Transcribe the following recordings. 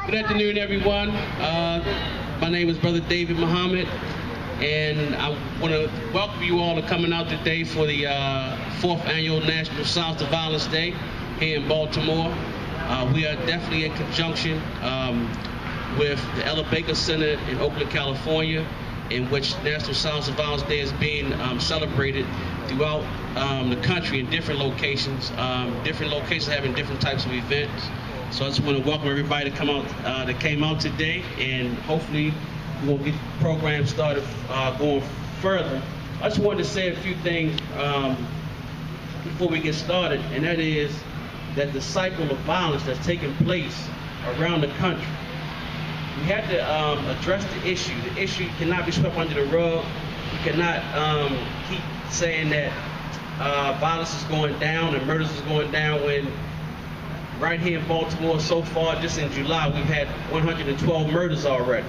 Good afternoon, everyone. My name is Brother David Muhammad, and I want to welcome you all to coming out today for the 4th Annual National Silence to Violence Day here in Baltimore. We are definitely in conjunction with the Ella Baker Center in Oakland, California, in which National Silence to Violence Day is being celebrated throughout the country in different locations. Different locations having different types of events. So I just want to welcome everybody to come out that came out today, and hopefully we'll get the program started going further. I just wanted to say a few things before we get started, and that is that the cycle of violence that's taking place around the country, we have to address the issue. The issue cannot be swept under the rug. We cannot keep saying that violence is going down and murders is going down when right here in Baltimore so far, just in July, we've had 112 murders already.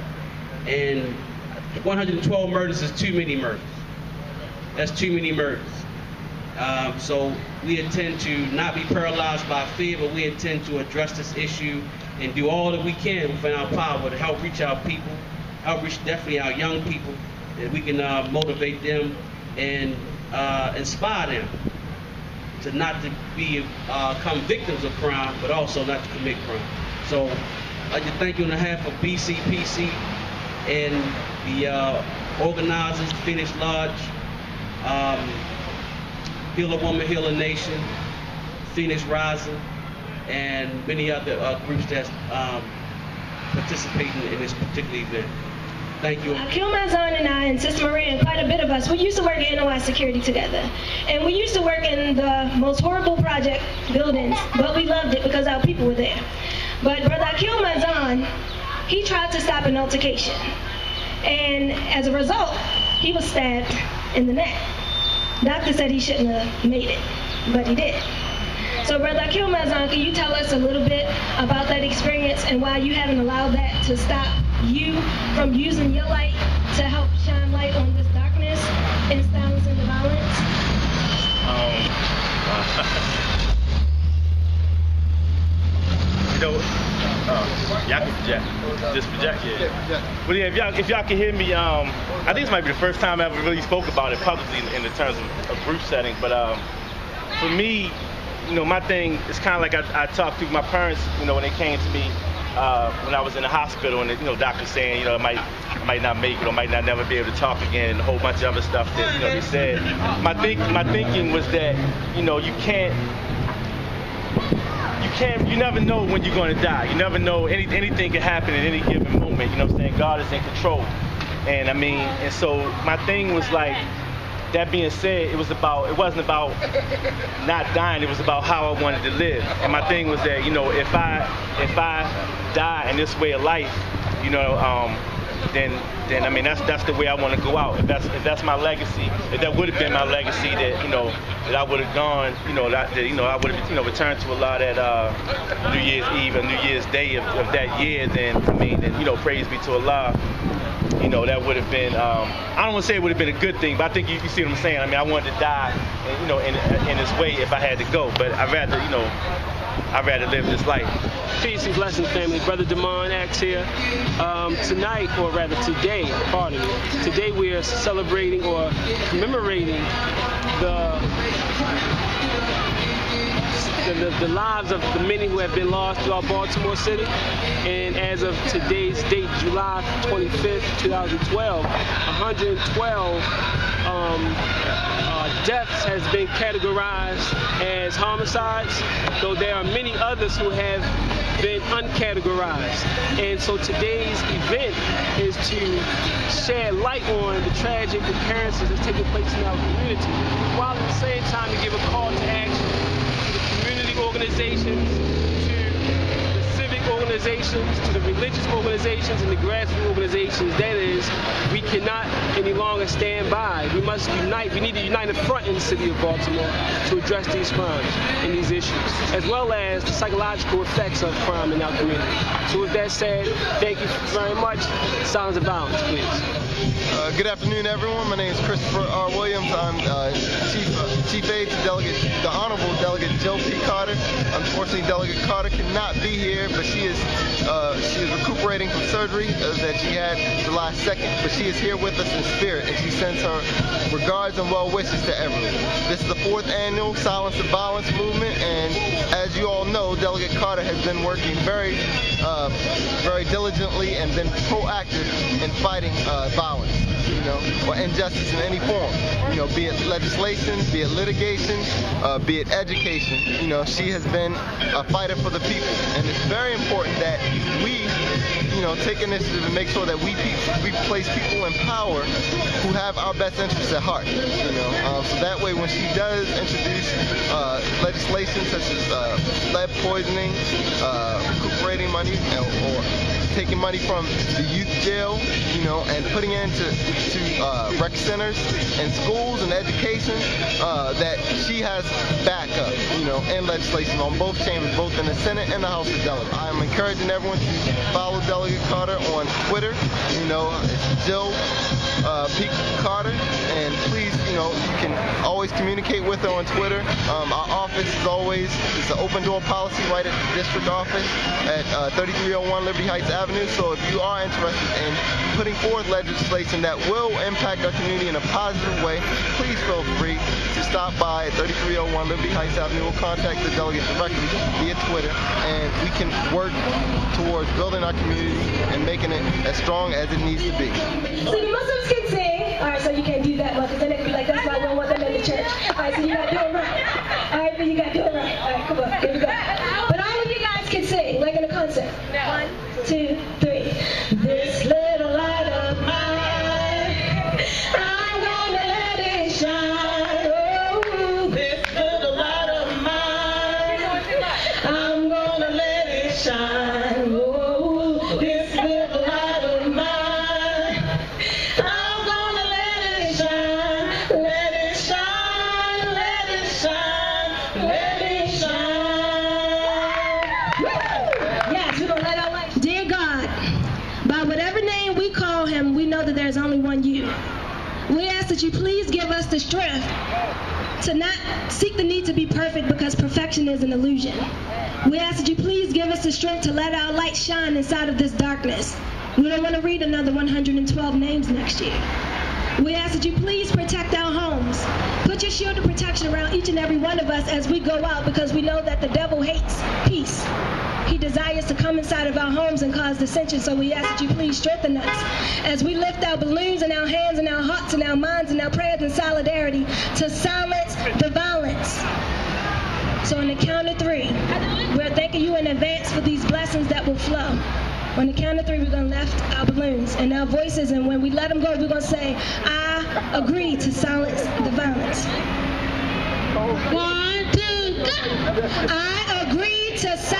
And 112 murders is too many murders. That's too many murders. So we intend to not be paralyzed by fear, but we intend to address this issue and do all that we can within our power to help reach our people, help reach definitely our young people, that we can motivate them and inspire them to not to become victims of crime, but also not to commit crime. So I'd like to thank you on behalf of BCPC and the organizers, Phoenix Lodge, Heal a Woman, Heal a Nation, Phoenix Rising, and many other groups that's participating in this particular event. Thank you. Kilmazon and I and Sista Maria and quite a bit of us, we used to work at NOI Security together. And we used to work in the most horrible project buildings, but we loved it because our people were there. But Brother Kilmazon, he tried to stop an altercation. And as a result, he was stabbed in the neck. Doctor said he shouldn't have made it, but he did. So Brother Kilmazon, can you tell us a little bit about that experience and why you haven't allowed that to stop you from using your light to help shine light on this darkness and silencing the violence? Y'all can project. Just project, yeah. But yeah, if y'all can hear me, I think this might be the first time I ever really spoke about it publicly in the terms of a group setting. But for me, you know, my thing is kind of like I talked to my parents, you know, when they came to me when I was in the hospital, and the doctor saying, you know, I might not make it or might not never be able to talk again, and a whole bunch of other stuff that they said. My thinking was that, you know, you never know when you're going to die. You never know, anything can happen at any given moment. You know what I'm saying? God is in control, and so my thing was like. That being said, it wasn't about not dying. It was about how I wanted to live. And my thing was that, you know, if I die in this way of life, you know, then I mean that's the way I want to go out. If that's my legacy, if that would have been my legacy, that that I would have gone, that I would have returned to Allah that New Year's Eve and New Year's Day of that year, then praise be to Allah. That would have been, I don't want to say it would have been a good thing, but I think you see what I'm saying. I mean, I wanted to die, in this way if I had to go, but I'd rather live this life. Peace and blessings, family. Brother Damon X here. Tonight, or rather today, pardon me, today we are celebrating or commemorating the lives of the many who have been lost throughout Baltimore City. And as of today's date, July 25th, 2012, 112 deaths has been categorized as homicides, though there are many others who have been uncategorized. And so today's event is to shed light on the tragic occurrences that's taking place in our community, while at the same time to give a call to action to the community organizations, to the civic organizations, to the religious organizations, and the grassroots organizations. That is, we cannot any longer stand by. We must unite. We need to unite the front in the city of Baltimore to address these crimes and these issues, as well as the psychological effects of crime in our community. So with that said, thank you very much. Silence of violence, please. Good afternoon, everyone. My name is Christopher R. Williams. I'm Chief Aide to the Honorable Delegate Joe P. Carter. Unfortunately, Delegate Carter cannot be here, but she is she is recuperating from surgery that she had July 2nd, but she is here with us in spirit, and she sends her regards and well wishes to everyone. This is the 4th annual Silence the Violence movement, and as you all know, Delegate Carter has been working very diligently and been proactive in fighting violence, or injustice in any form, be it legislation, be it litigation, be it education. She has been a fighter for the people, and it's very important that we, take initiative and make sure that we place people in power who have our best interests at heart. So that way, when she does introduce legislation such as lead poisoning, recuperating money, or taking money from the youth jail, and putting it into rec centers and schools and education, that she has backup, in legislation on both chambers, both in the Senate and the House of Delegates. I'm encouraging everyone to follow Delegate Carter on Twitter. It's Jill P. Carter, and please, you can always communicate with her on Twitter. Our office is always, it's an open door policy right at the district office at 3301 Liberty Heights Avenue. So if you are interested in putting forth legislation that will impact our community in a positive way, please feel free to stop by at 3301 Liberty Heights Avenue. We'll contact the delegate directly via Twitter, and we can work towards building our community and making it as strong as it needs to be. So the Muslims can sing. All right, so you can't do that much, because then they'd be like, that's why we don't want them in the church. All right, so you got to do it right. All right, so you got to do it right. All right, come on, here we go. But all of you guys can sing, like in a concert. 1, 2, 3. This little light of mine, I'm gonna let it shine. Oh, this little light of mine, I'm gonna let it shine. Oh, this little light of mine, I'm gonna let it shine. Let it shine, let it shine, let it shine. Yes, we're gonna let our light. Dear God, by whatever name we call him, we know that there's only one you. We ask that you please give us the strength to not seek the need to be perfect, because perfection is an illusion. We ask that you please give us the strength to let our light shine inside of this darkness. We don't want to read another 112 names next year. We ask that you please protect our homes. Put your shield of protection around each and every one of us as we go out, because we know that the devil hates peace. He desires to come inside of our homes and cause dissension, so we ask that you please strengthen us as we lift our balloons in our hands and our hearts and our minds and our prayers in solidarity to silence the violence. So on the count of 3, we're thanking you in advance for these blessings that will flow. On the count of 3, we're going to lift our balloons and our voices, and when we let them go, we're going to say, I agree to silence the violence. 1, 2, go! I agree to silence